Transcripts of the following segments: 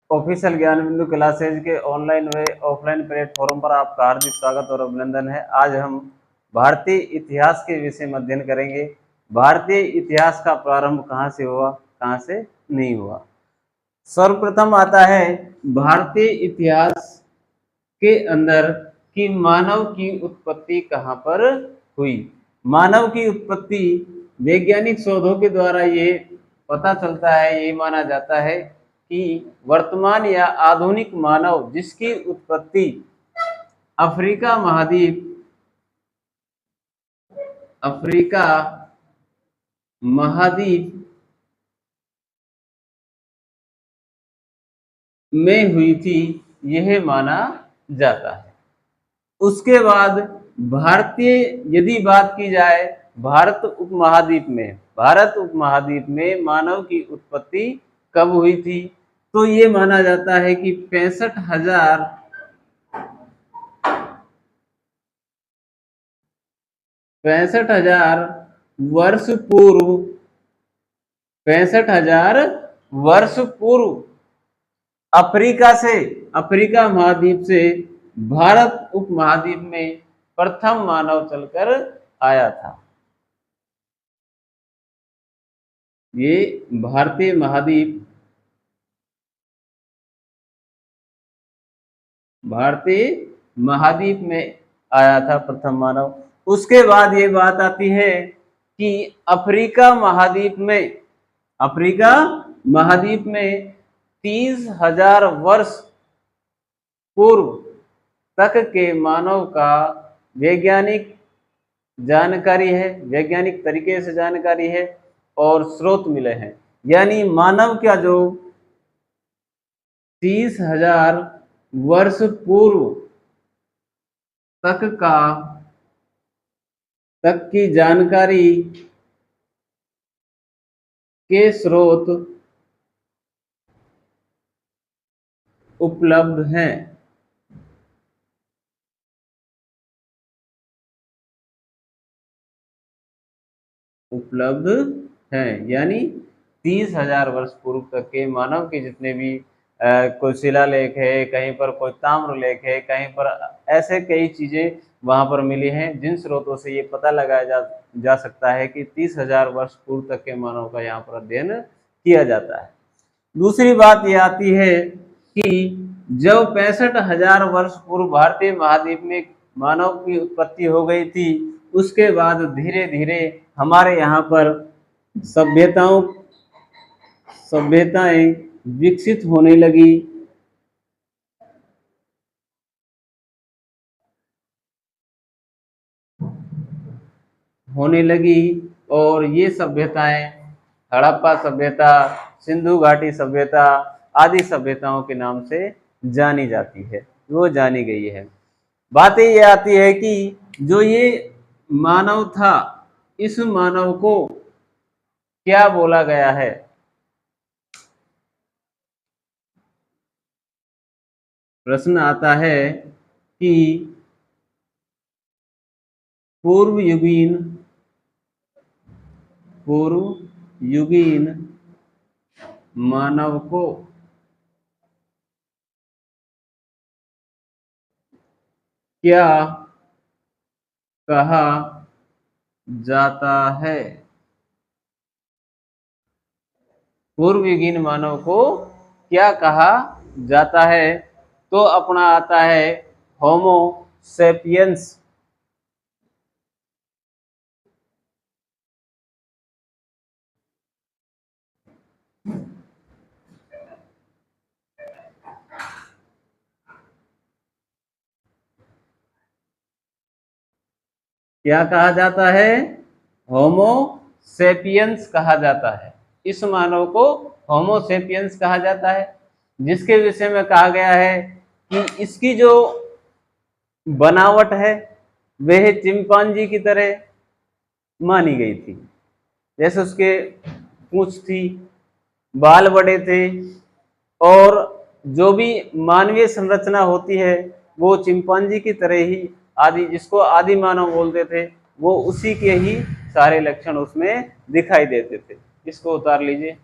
Official ज्ञान बिंदु classes के ऑनलाइन व ऑफलाइन प्लेटफॉर्म पर आपका हार्दिक स्वागत और अभिनंदन है। आज हम भारतीय इतिहास के विषय में अध्ययन करेंगे। भारतीय इतिहास का प्रारंभ कहाँ से हुआ, कहाँ से नहीं हुआ। सर्वप्रथम आता है भारतीय इतिहास के अंदर कि मानव की उत्पत्ति कहाँ पर हुई। मानव की उत्पत्ति वैज्ञानिक शोधों के द्वारा ये पता चलता है, ये माना जाता है कि वर्तमान या आधुनिक मानव जिसकी उत्पत्ति अफ्रीका महाद्वीप में हुई थी, यह माना जाता है। उसके बाद भारतीय यदि बात की जाए भारत उपमहाद्वीप में मानव की उत्पत्ति कब हुई थी, तो ये माना जाता है कि 65,000 वर्ष पूर्व अफ्रीका महाद्वीप से भारत उपमहाद्वीप में प्रथम मानव चलकर आया था। ये भारतीय महाद्वीप में आया था प्रथम मानव। उसके बाद ये बात आती है कि अफ्रीका महाद्वीप में 30,000 वर्ष पूर्व तक के मानव का वैज्ञानिक तरीके से जानकारी है और स्रोत मिले हैं। यानी मानव का जो 30,000 वर्ष पूर्व तक की जानकारी के स्रोत उपलब्ध हैं। यानी 30,000 वर्ष पूर्व तक के मानव के जितने भी कोई शिलालेख है, कहीं पर कोई ताम्र लेख है, कहीं पर ऐसे कई चीजें वहां पर मिली हैं, जिन स्रोतों से ये पता लगाया जा सकता है कि 30,000 वर्ष पूर्व तक के मानव का यहाँ पर अध्ययन किया जाता है। दूसरी बात ये आती है कि जब 65,000 वर्ष पूर्व भारतीय महाद्वीप में मानव की उत्पत्ति हो गई थी, उसके बाद धीरे धीरे हमारे यहाँ पर सभ्यताएं विकसित होने लगी और ये सभ्यताएं हड़प्पा सभ्यता, सिंधु घाटी सभ्यता आदि सभ्यताओं के नाम से जानी जाती है, वो जानी गई है। बात ये आती है कि जो ये मानव था, इस मानव को क्या बोला गया है। प्रश्न आता है कि पूर्व युगीन मानव को क्या कहा जाता है। पूर्व युगीन मानव को क्या कहा जाता है, तो अपना आता है होमो सेपियंस। क्या कहा जाता है? होमो सेपियंस कहा जाता है। इस मानव को होमो सेपियंस कहा जाता है, जिसके विषय में कहा गया है कि इसकी जो बनावट है वह चिंपांजी की तरह मानी गई थी। जैसे उसके पूंछ थी, बाल बड़े थे और जो भी मानवीय संरचना होती है वो चिंपांजी की तरह ही जिसको आदि मानव बोलते थे, वो उसी के ही सारे लक्षण उसमें दिखाई देते थे। इसको उतार लीजिए।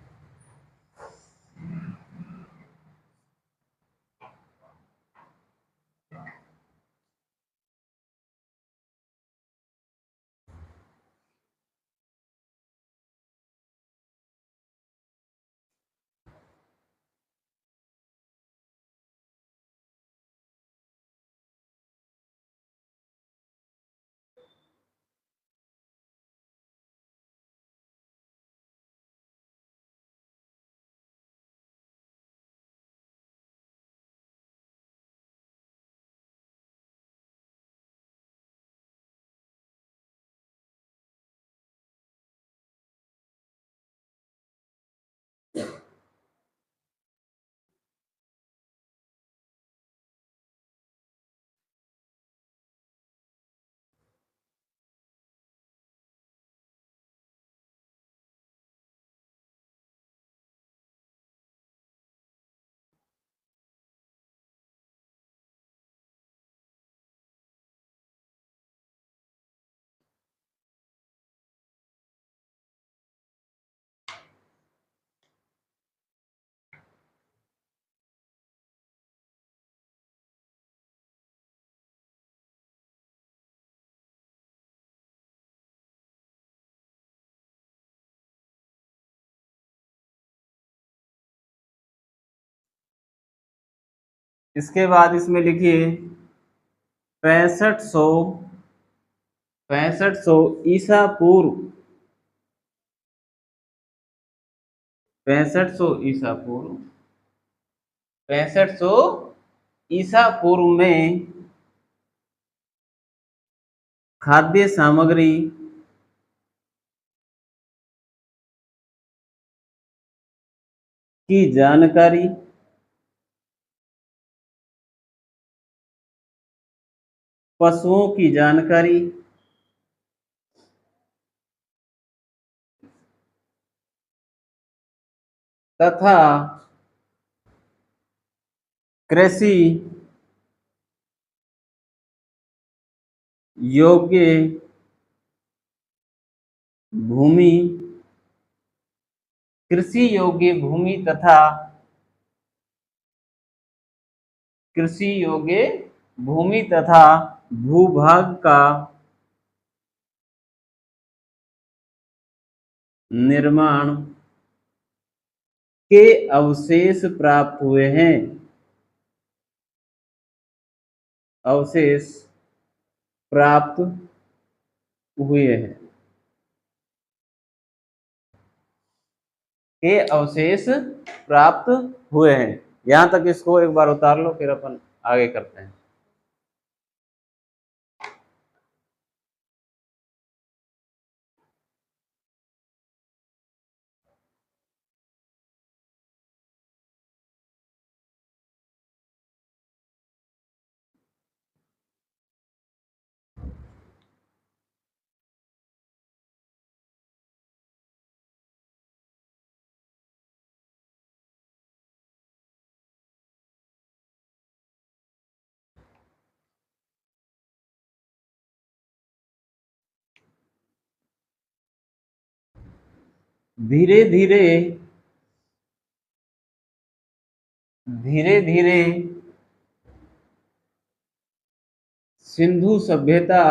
इसके बाद इसमें लिखिए 6500 ईसा पूर्व, 6500 ईसा पूर्व, 6500 ईसा पूर्व में खाद्य सामग्री की जानकारी पशुओं की जानकारी तथा कृषि योग्य भूमि, कृषि योग्य भूमि तथा कृषि योग्य भूमि तथा भूभाग का निर्माण के अवशेष प्राप्त हुए हैं, अवशेष प्राप्त हुए हैं, के अवशेष प्राप्त हुए हैं। यहां तक इसको एक बार उतार लो, फिर अपन आगे करते हैं। धीरे धीरे धीरे धीरे सिंधु सभ्यता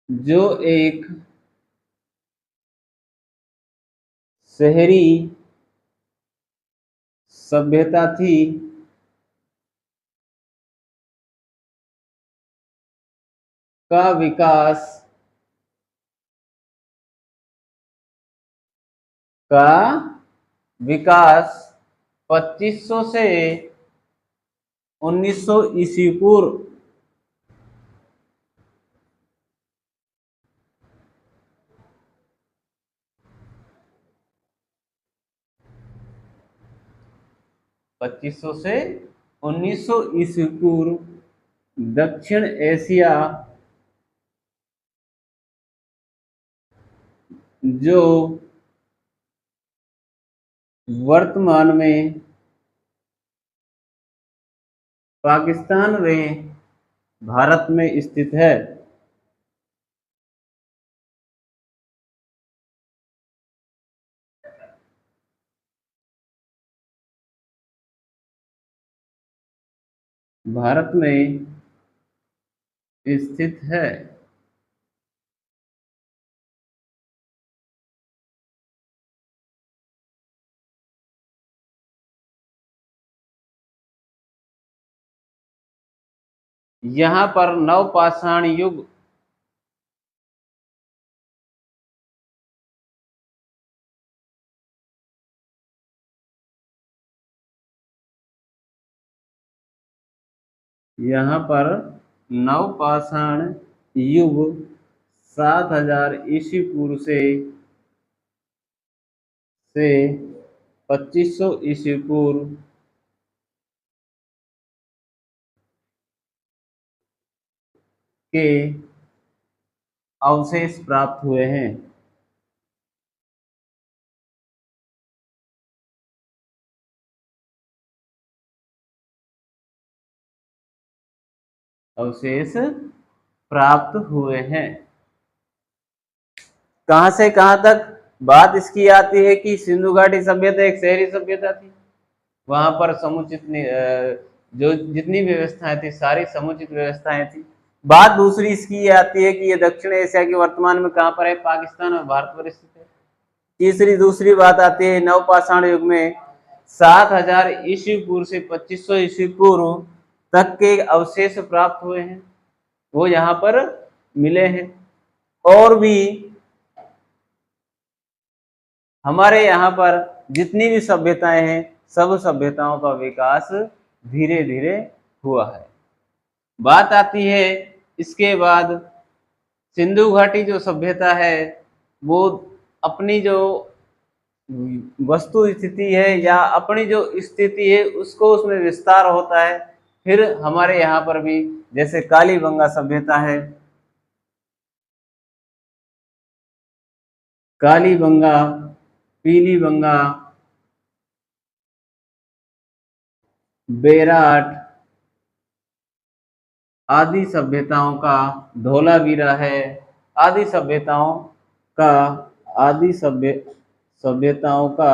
जो एक शहरी सभ्यता थी, का विकास का विकास 2500 से 1900 ईस्वी पूर्व 2500 से 1900 ईस्वी पूर्व दक्षिण एशिया जो वर्तमान में पाकिस्तान व भारत में स्थित है, भारत में स्थित है। यहाँ पर नवपाषाण युग यहाँ पर नवपाषाण युग 7000 ईस्वी पूर्व से 2500 ईस्वी पूर्व के अवशेष प्राप्त हुए हैं। अवशेष प्राप्त हुए हैं। कहां से कहां तक बात इसकी आती है कि सिंधु घाटी सभ्यता एक शहरी सभ्यता थी, वहां पर समुचित जो जितनी व्यवस्थाएं थी सारी समुचित व्यवस्थाएं थी। बात दूसरी इसकी आती है कि ये दक्षिण एशिया के वर्तमान में कहां पर है, पाकिस्तान और भारत पर स्थित है। दूसरी बात आती है नवपाषाण युग में 7000 ईस्वी पूर्व से 2500 ईस्वी पूर्व तक के अवशेष प्राप्त हुए हैं, वो यहाँ पर मिले हैं। और भी हमारे यहाँ पर जितनी भी सभ्यताएं हैं, सब सभ्यताओं का विकास धीरे धीरे हुआ है। बात आती है इसके बाद सिंधु घाटी जो सभ्यता है, वो अपनी जो वस्तु स्थिति है या अपनी जो स्थिति है उसको उसमें विस्तार होता है। फिर हमारे यहाँ पर भी जैसे कालीबंगा सभ्यता है, कालीबंगा, पीलीबंगा, बेराट आदि सभ्यताओं का, धोलावीरा है, आदि सभ्यताओं का आदि सभ्यताओं का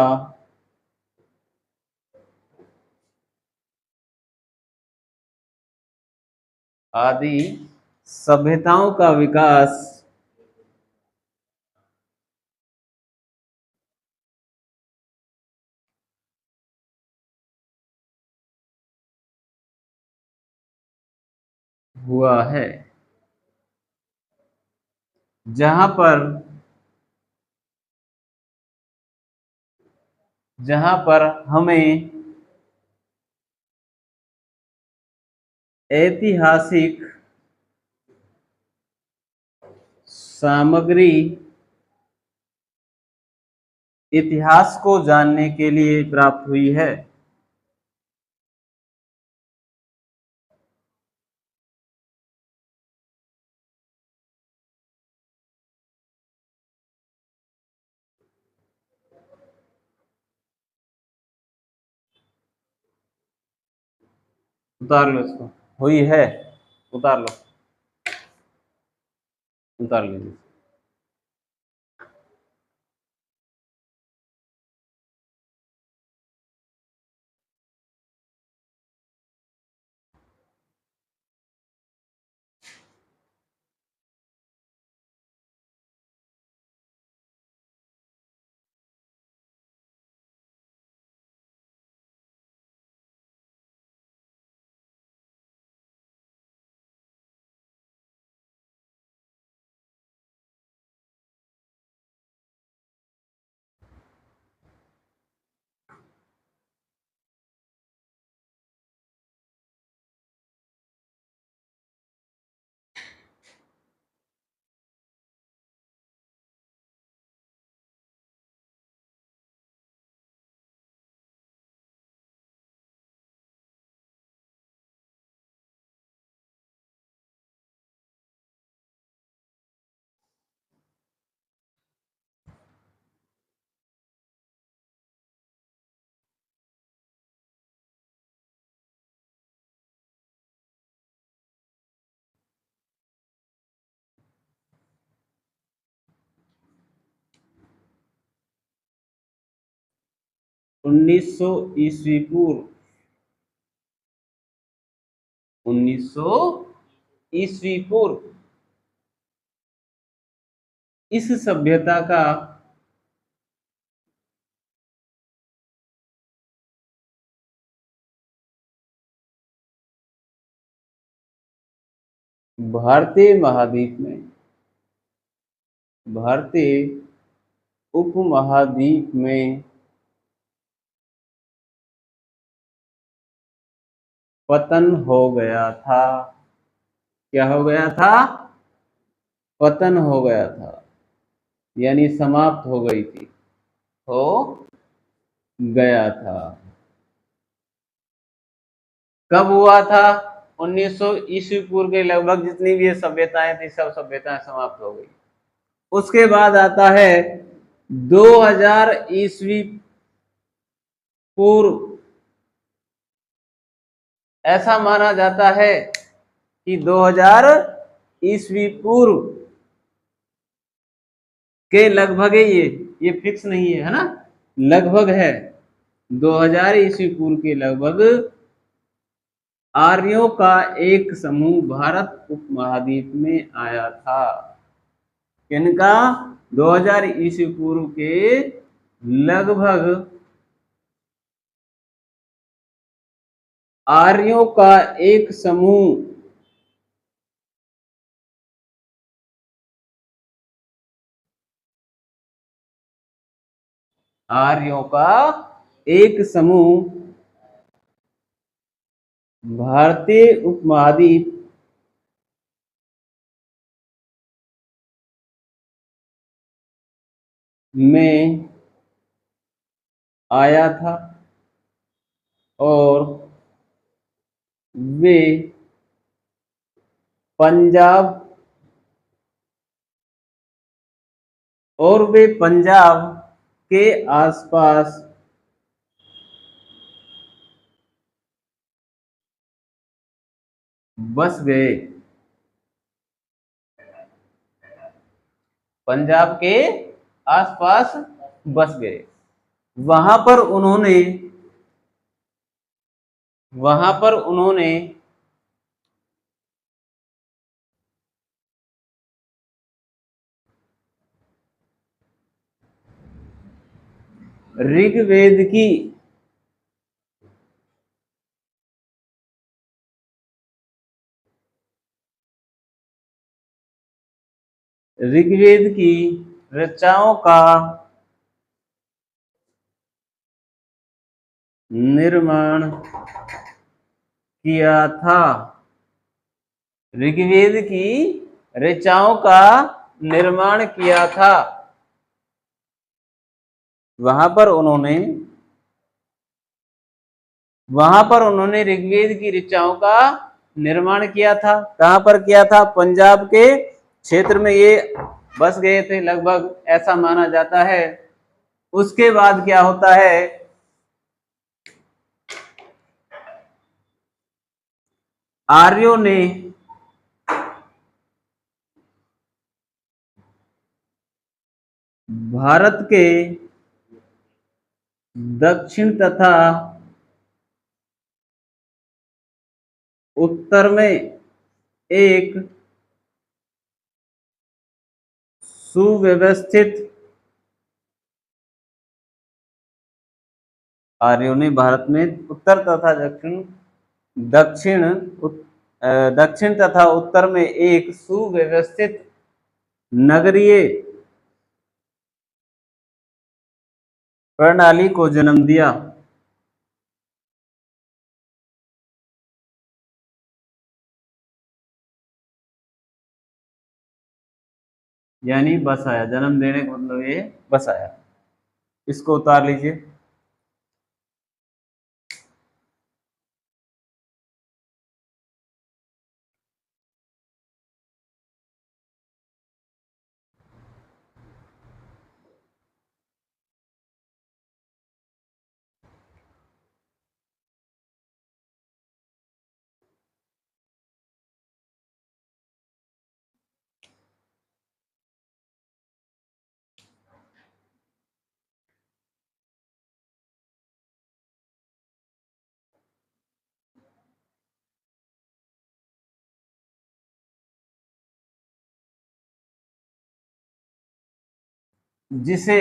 आदि सभ्यताओं का विकास हुआ है, जहां पर हमें ऐतिहासिक सामग्री इतिहास को जानने के लिए प्राप्त हुई है। उतार लो इसको, हुई है, उतार लो, उतार लीजिए। उन्नीस सौ ईस्वी पूर्व, 1900 ईस्वी पूर्व इस सभ्यता का भारतीय महाद्वीप में, भारतीय उपमहाद्वीप में पतन हो गया था। क्या हो गया था? पतन हो गया था, यानी समाप्त हो गई थी, हो गया था। कब हुआ था? 1900 ईस्वी पूर्व के लगभग जितनी भी ये सभ्यताएं थी, सब सभ्यताएं समाप्त हो गई। उसके बाद आता है 2000 ईस्वी पूर्व। ऐसा माना जाता है कि 2000 ईस्वी पूर्व के लगभग है, ये फिक्स नहीं है ना, लगभग है। 2000 ईस्वी पूर्व के लगभग आर्यों का एक समूह भारत उपमहाद्वीप में आया था। किनका? 2000 ईस्वी पूर्व के लगभग आर्यों का एक समूह आर्यों का एक समूह भारतीय उपमहाद्वीप में आया था और वे पंजाब के आसपास बस गए। पंजाब के आसपास बस गए। वहां पर उन्होंने ऋग्वेद की ऋचाओं का निर्माण किया था। ऋग्वेद की ऋचाओं का निर्माण किया था। वहां पर उन्होंने ऋग्वेद की ऋचाओं का निर्माण किया था। कहां पर किया था? पंजाब के क्षेत्र में ये बस गए थे लगभग, ऐसा माना जाता है। उसके बाद क्या होता है? आर्यों ने भारत के दक्षिण तथा उत्तर में एक सुव्यवस्थित आर्यों ने भारत में उत्तर तथा दक्षिण तथा उत्तर में एक सुव्यवस्थित नगरीय प्रणाली को जन्म दिया। यानी बसाया, जन्म देने का मतलब ये बसाया। इसको उतार लीजिए। जिसे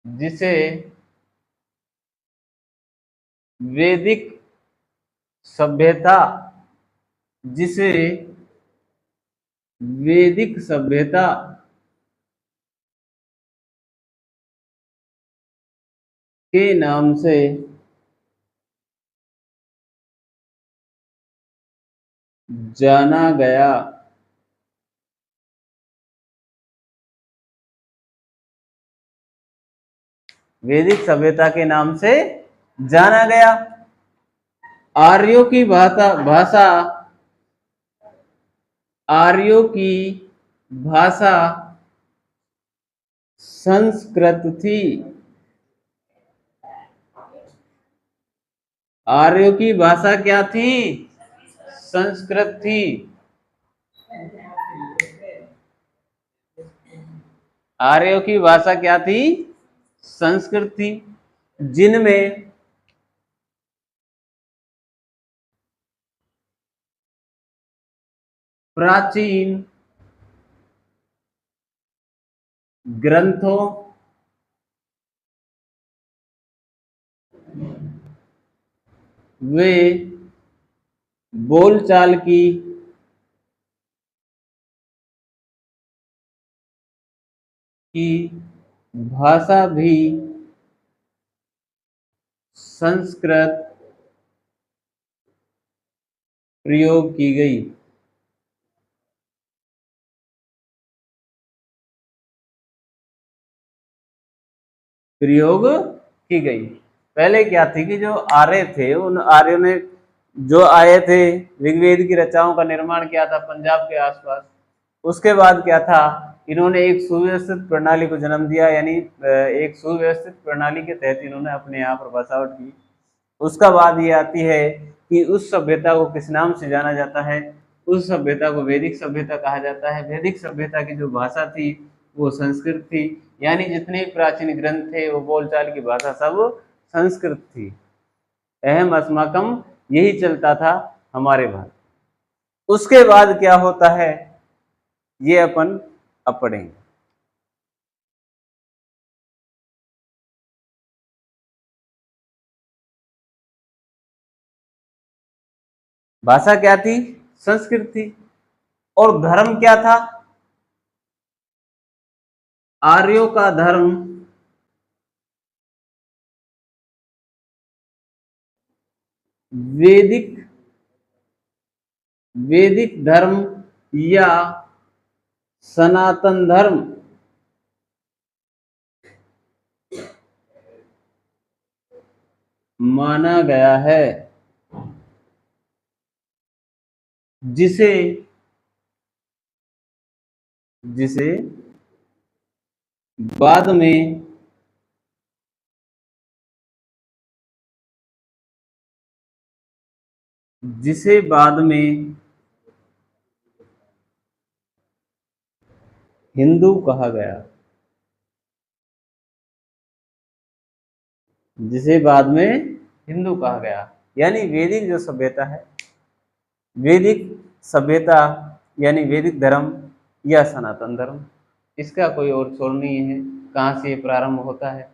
जिसे वैदिक सभ्यता जिसे वैदिक सभ्यता के नाम से जाना गया। वैदिक सभ्यता के नाम से जाना गया। आर्यों की भाषा संस्कृत थी। आर्यों की भाषा क्या थी? संस्कृत थी। आर्यों की भाषा क्या थी? संस्कृत थी। जिनमें प्राचीन ग्रंथों वे बोलचाल की भाषा भी संस्कृत प्रयोग की गई। प्रयोग की गई। पहले क्या थी कि जो आर्य थे उन आर्यों ने जो आए थे ऋग्वेद की रचनाओं का निर्माण किया था पंजाब के आसपास। उसके बाद क्या था, इन्होंने एक सुव्यवस्थित प्रणाली को जन्म दिया, यानी एक सुव्यवस्थित प्रणाली के तहत इन्होंने अपने यहाँ पर बसावट की। उसका बाद ये आती है कि उस सभ्यता को किस नाम से जाना जाता है, उस सभ्यता को वैदिक सभ्यता कहा जाता है। वैदिक सभ्यता की जो भाषा थी वो संस्कृत थी, यानी जितने प्राचीन ग्रंथ थे वो बोलचाल की भाषा सब संस्कृत थी। अहम अस्माकम यही चलता था हमारे भारत। उसके बाद क्या होता है ये अपन अब पढ़ेंगे। भाषा क्या थी, संस्कृत थी। और धर्म क्या था, आर्यों का धर्म वैदिक वैदिक धर्म या सनातन धर्म माना गया है, जिसे जिसे बाद में जिसे बाद में हिंदू कहा गया, जिसे बाद में हिंदू कहा गया। यानी वैदिक जो सभ्यता है, वैदिक सभ्यता यानी वैदिक धर्म या सनातन धर्म, इसका कोई और छोर नहीं है। कहाँ से ये प्रारंभ होता है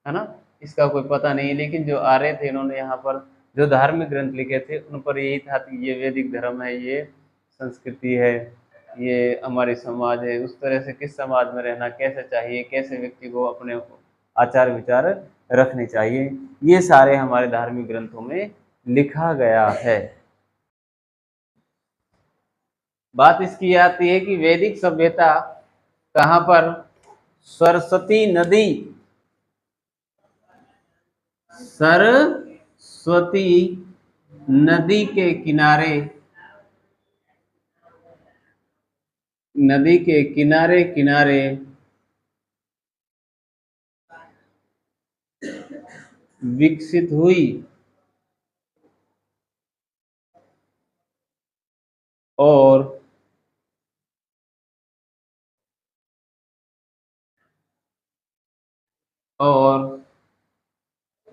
ना, इसका कोई पता नहीं। लेकिन जो आर्य थे इन्होंने यहाँ पर जो धार्मिक ग्रंथ लिखे थे उन पर यही था कि ये वैदिक धर्म है, ये संस्कृति है, ये हमारी समाज है। उस तरह से किस समाज में रहना कैसे चाहिए, कैसे व्यक्ति को अपने आचार विचार रखने चाहिए, ये सारे हमारे धार्मिक ग्रंथों में लिखा गया है। बात इसकी आती है कि वैदिक सभ्यता कहाँ पर, सरस्वती नदी, सरस्वती नदी के किनारे, नदी के किनारे किनारे विकसित हुई और और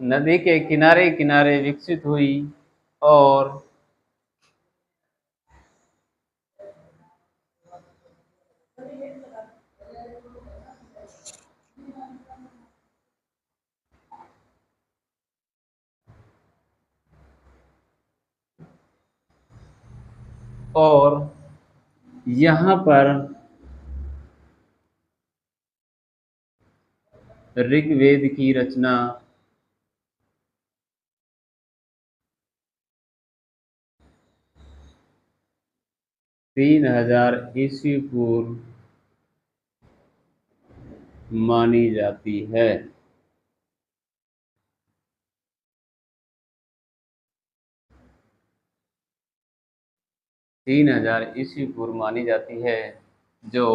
नदी के किनारे किनारे विकसित हुई और और यहाँ पर ऋग्वेद की रचना 3000 ईस्वी पूर्व मानी जाती है। 3000 ईस्वी पूर्व मानी जाती है, जो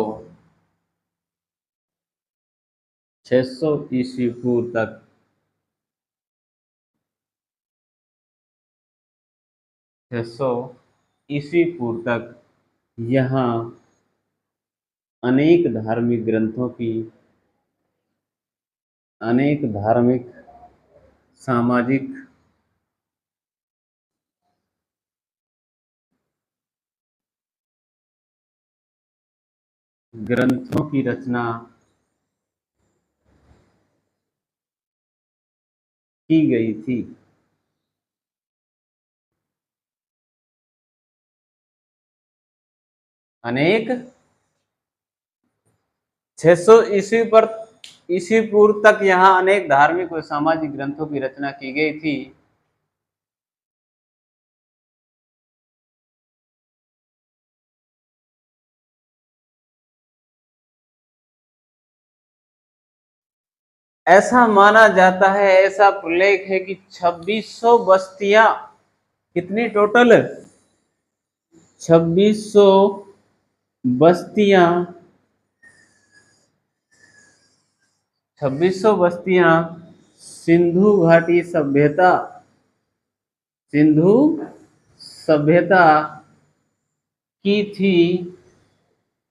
600 ईस्वी पूर्व तक 600 ईस्वी पूर्व तक यहाँ अनेक धार्मिक ग्रंथों की, अनेक धार्मिक सामाजिक ग्रंथों की रचना की गई थी। अनेक 600 ईस्वी पूर्व तक यहाँ अनेक धार्मिक व सामाजिक ग्रंथों की रचना की गई थी। ऐसा माना जाता है, ऐसा प्रलेख है कि 2600 बस्तियां, कितनी टोटल, 2600 बस्तियां, 2600 बस्तियां सिंधु घाटी सभ्यता, सिंधु सभ्यता की थी,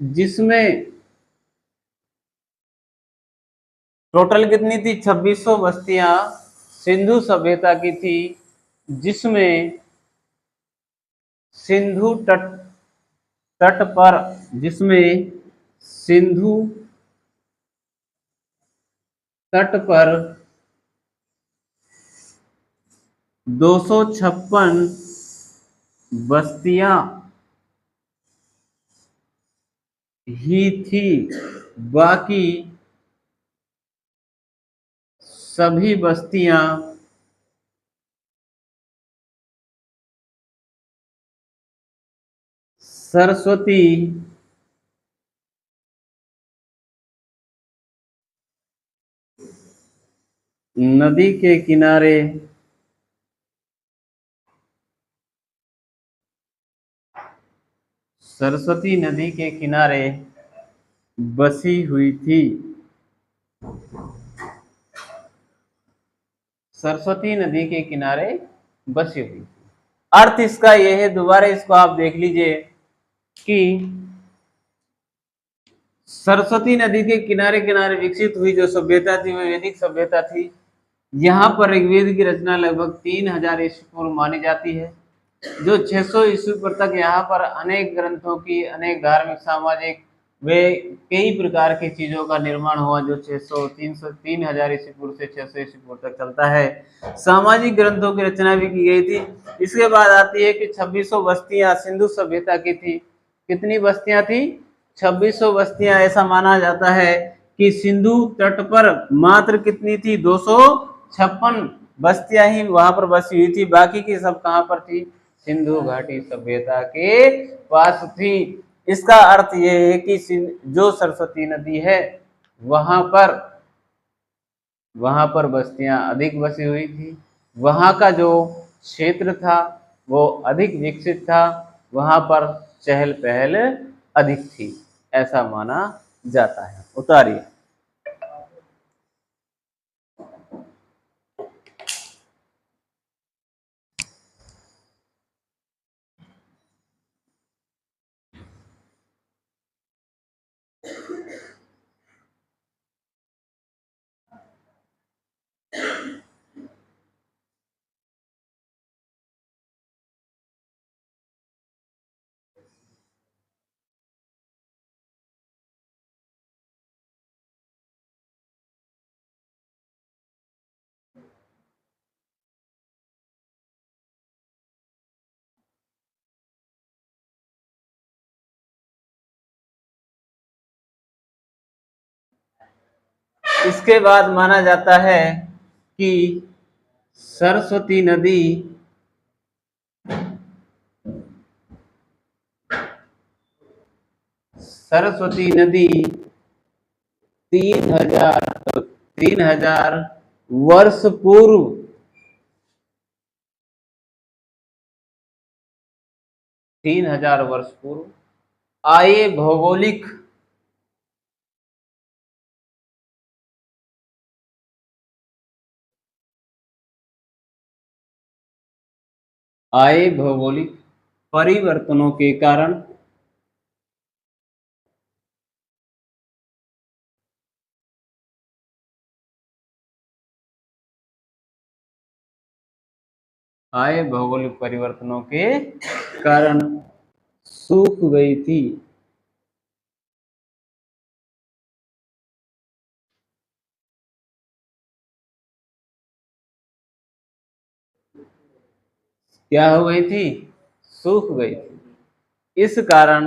जिसमें टोटल कितनी थी, 2600 बस्तियां सिंधु सभ्यता की थी, जिसमें सिंधु तट तट पर जिसमें सिंधु तट पर 256 बस्तियां ही थी, बाकी सभी बस्तियां सरस्वती नदी के किनारे सरस्वती नदी के किनारे बसी हुई थी, सरस्वती नदी के किनारे बसी हुई थी। अर्थ इसका यह है, दोबारा इसको आप देख लीजिए कि सरस्वती नदी के किनारे किनारे विकसित हुई जो सभ्यता थी वह वैदिक सभ्यता थी। यहाँ पर ऋग्वेद की रचना लगभग 3000 ईस्वी पूर्व मानी जाती है। जो 600 ईस्वी पूर्व तक यहाँ पर अनेक ग्रंथों की, अनेक धार्मिक सामाजिक वे कई प्रकार की चीजों का निर्माण हुआ, जो 600 300 3000 ईस्वी पूर्व से 600 ईस्वी पूर्व तक चलता है। सामाजिक ग्रंथों की रचना भी की गई थी। इसके बाद आती है कि 2600 बस्तियां सिंधु सभ्यता की थी। कितनी बस्तियां थी, 2600 बस्तियां। ऐसा माना जाता है कि सिंधु तट पर मात्र कितनी थी, 256 बस्तियां ही वहां पर बसी हुई थी, बाकी की सब कहां पर थी, सिंधु घाटी सभ्यता के पास थी। इसका अर्थ यह है कि जो सरस्वती नदी है वहां पर बस्तियां अधिक बसी हुई थी, वहां का जो क्षेत्र था वो अधिक विकसित था, वहां पर चहल पहल अधिक थी, ऐसा माना जाता है। उतारिए। इसके बाद माना जाता है कि सरस्वती नदी सरस्वती नदी 3000 वर्ष पूर्व, 3000 वर्ष पूर्व आए भौगोलिक परिवर्तनों के कारण आए भौगोलिक परिवर्तनों के कारण सूख गई थी। क्या हो गई थी? सूख गई थी। इस कारण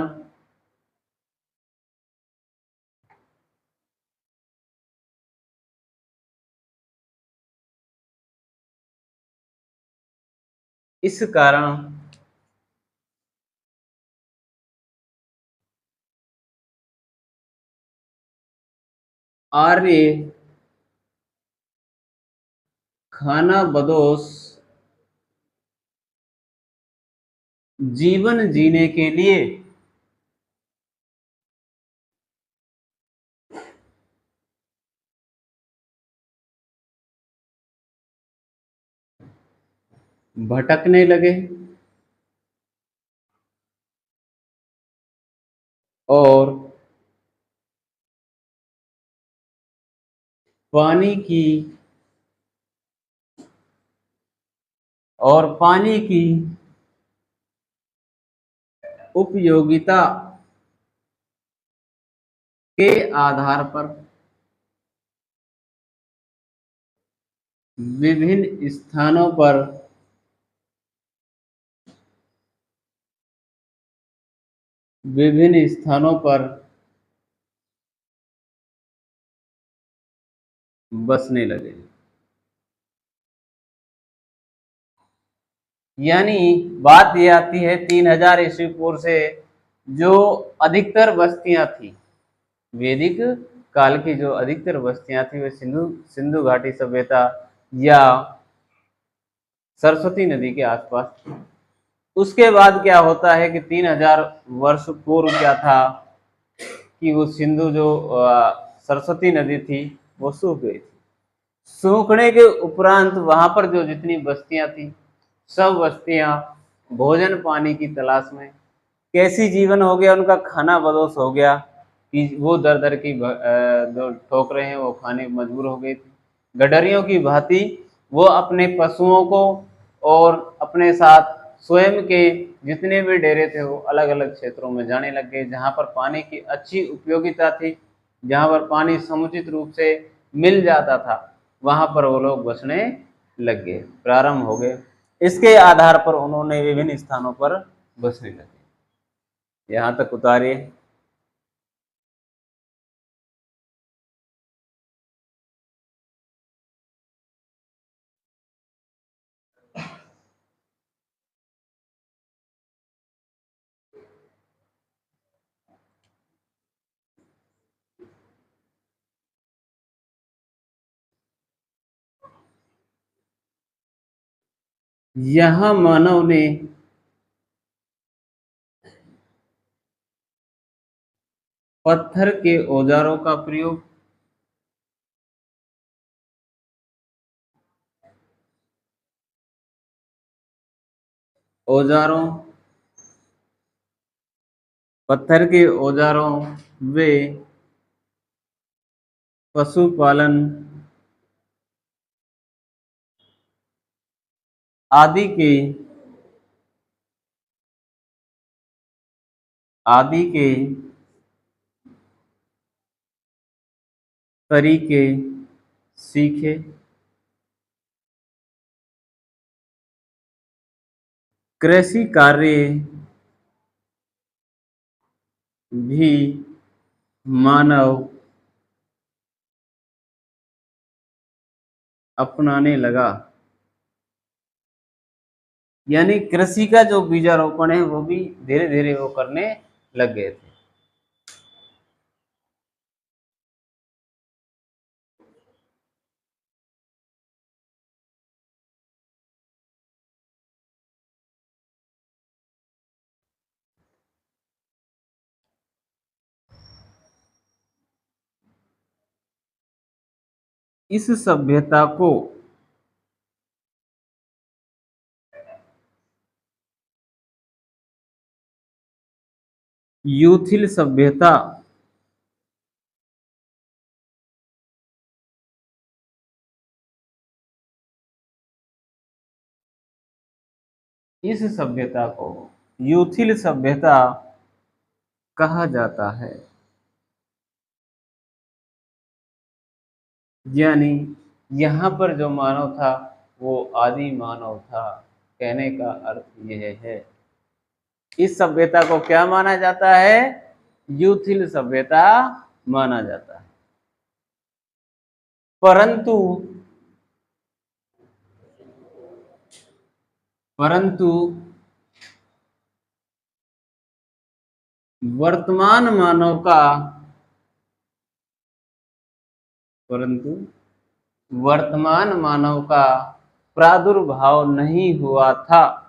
इस कारण आर्य खानाबदोश जीवन जीने के लिए भटकने लगे और पानी की पानी की उपयोगिता के आधार पर विभिन्न स्थानों पर विभिन्न स्थानों पर बसने लगे। यानी बात ये आती है 3000 ईस्वी पूर्व से जो अधिकतर बस्तियां थी, वैदिक काल की जो अधिकतर बस्तियां थी वे सिंधु सिंधु घाटी सभ्यता या सरस्वती नदी के आसपास थी। उसके बाद क्या होता है कि 3000 वर्ष पूर्व क्या था कि वो सिंधु जो सरस्वती नदी थी वो सूख गई थी। सूखने के उपरांत वहां पर जो जितनी बस्तियां थी सब बस्तियां भोजन पानी की तलाश में, कैसी जीवन हो गया उनका, खाना बदोश हो गया कि वो दर दर की जो ठोकरें हैं वो खाने मजबूर हो गई थी। गडरियों की भांति वो अपने पशुओं को और अपने साथ स्वयं के जितने भी डेरे थे वो अलग अलग क्षेत्रों में जाने लग गए, जहाँ पर पानी की अच्छी उपयोगिता थी, जहाँ पर पानी समुचित रूप से मिल जाता था, वहां पर वो लोग बसने लग गए, प्रारंभ हो गए। इसके आधार पर उन्होंने विभिन्न स्थानों पर बसने लगे। यहाँ तक उतारिए। यहाँ मानव ने पत्थर के औजारों का प्रयोग, औजारों पत्थर के औजारों वे पशुपालन आदि के आदि के तरीके सीखे। कृषि कार्य भी मानव अपनाने लगा। यानी कृषि का जो बीजारोपण है वो भी धीरे धीरे वो करने लग गए थे। इस सभ्यता को यूथिल सभ्यता इस सभ्यता को यूथिल सभ्यता कहा जाता है। यानी यहाँ पर जो मानव था वो आदि मानव था। कहने का अर्थ यह है। इस सभ्यता को क्या माना जाता है? यूथिल सभ्यता माना जाता है। परंतु परंतु वर्तमान मानव का परंतु वर्तमान मानव का प्रादुर्भाव नहीं हुआ था।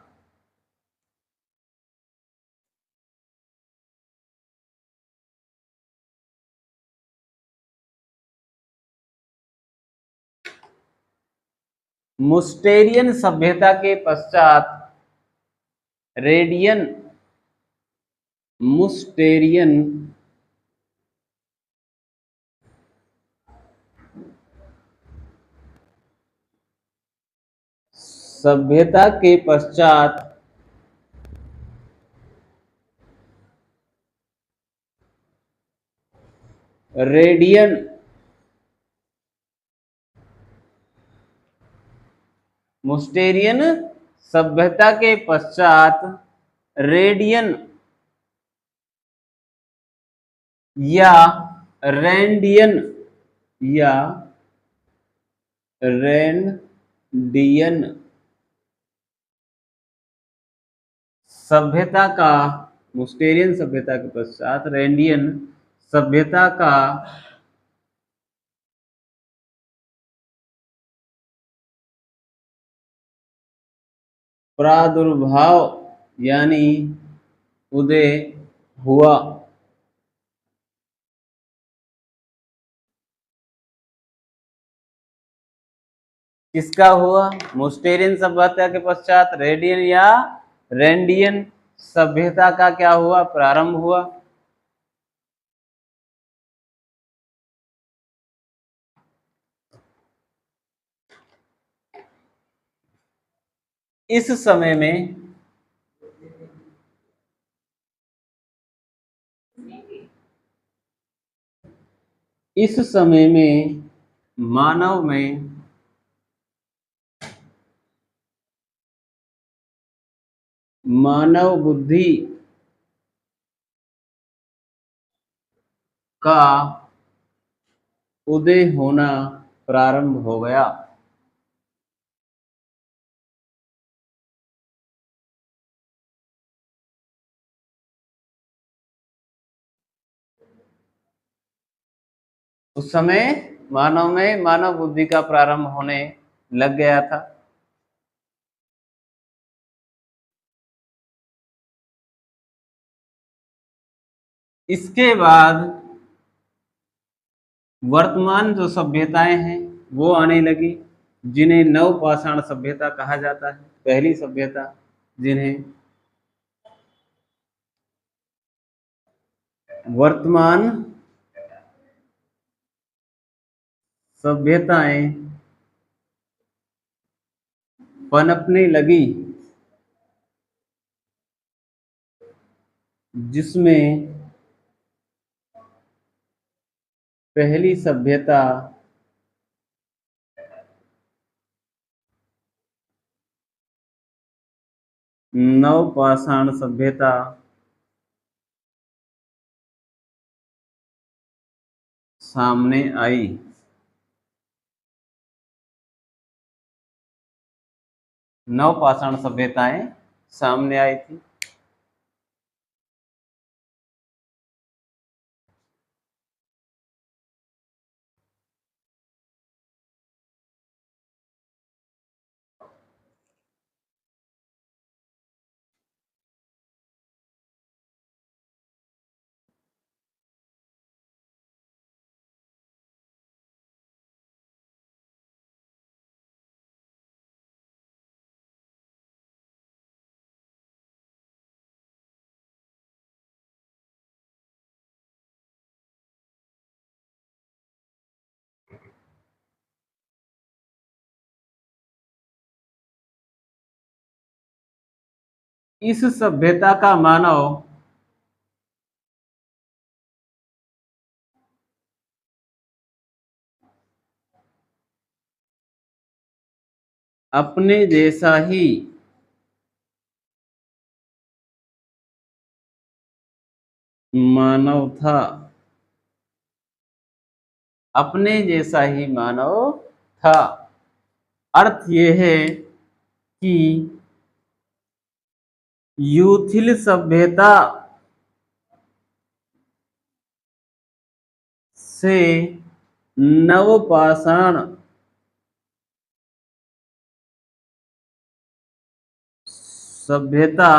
मुस्टेरियन सभ्यता के पश्चात रेडियन मुस्टेरियन सभ्यता के पश्चात रेडियन मुस्टेरियन सभ्यता के पश्चात रेडियन या रैंडियन या रैंडियन सभ्यता का मुस्टेरियन सभ्यता के पश्चात रैंडियन सभ्यता का प्रादुर्भाव यानी उदय हुआ। किसका हुआ? मुस्टेरियन सभ्यता के पश्चात रेडियन या रैंडियन सभ्यता का क्या हुआ? प्रारंभ हुआ। इस समय में मानव में मानव बुद्धि का उदय होना प्रारंभ हो गया। उस समय मानव में मानव बुद्धि का प्रारंभ होने लग गया था। इसके बाद वर्तमान जो सभ्यताएं हैं वो आने लगी, जिन्हें नवपाषाण सभ्यता कहा जाता है। पहली सभ्यता जिन्हें वर्तमान सभ्यताएं पनपने लगी, जिसमें पहली सभ्यता नवपाषाण सभ्यता सामने आई। नवपाषाण सभ्यताएं सामने आई थी। इस सभ्यता का मानव अपने जैसा ही मानव था, अपने जैसा ही मानव था। अर्थ ये है कि यूथिल सभ्यता से नवपाषाण सभ्यता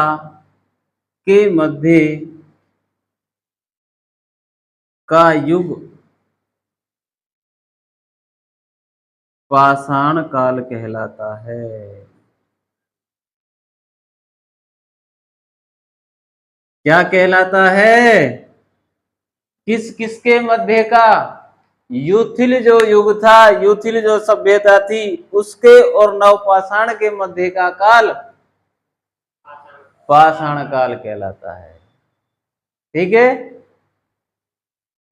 के मध्य का युग पाषाण काल कहलाता है। क्या कहलाता है? किस किसके मध्य का? यूथिल जो युग था, यूथिल जो सभ्यता थी, उसके और नवपाषाण के मध्य का काल पाषाण काल कहलाता है। ठीक है,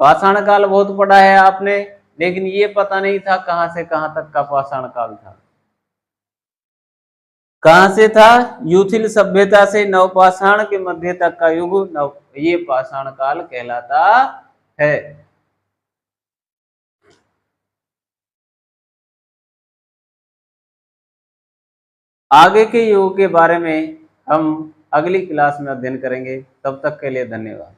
पाषाण काल बहुत पढ़ा है आपने, लेकिन ये पता नहीं था कहां से कहां तक का पाषाण काल था। कहां से था? यूथिल सभ्यता से नवपाषाण के मध्य तक का युग ये पाषाण काल कहलाता है। आगे के युग के बारे में हम अगली क्लास में अध्ययन करेंगे। तब तक के लिए धन्यवाद।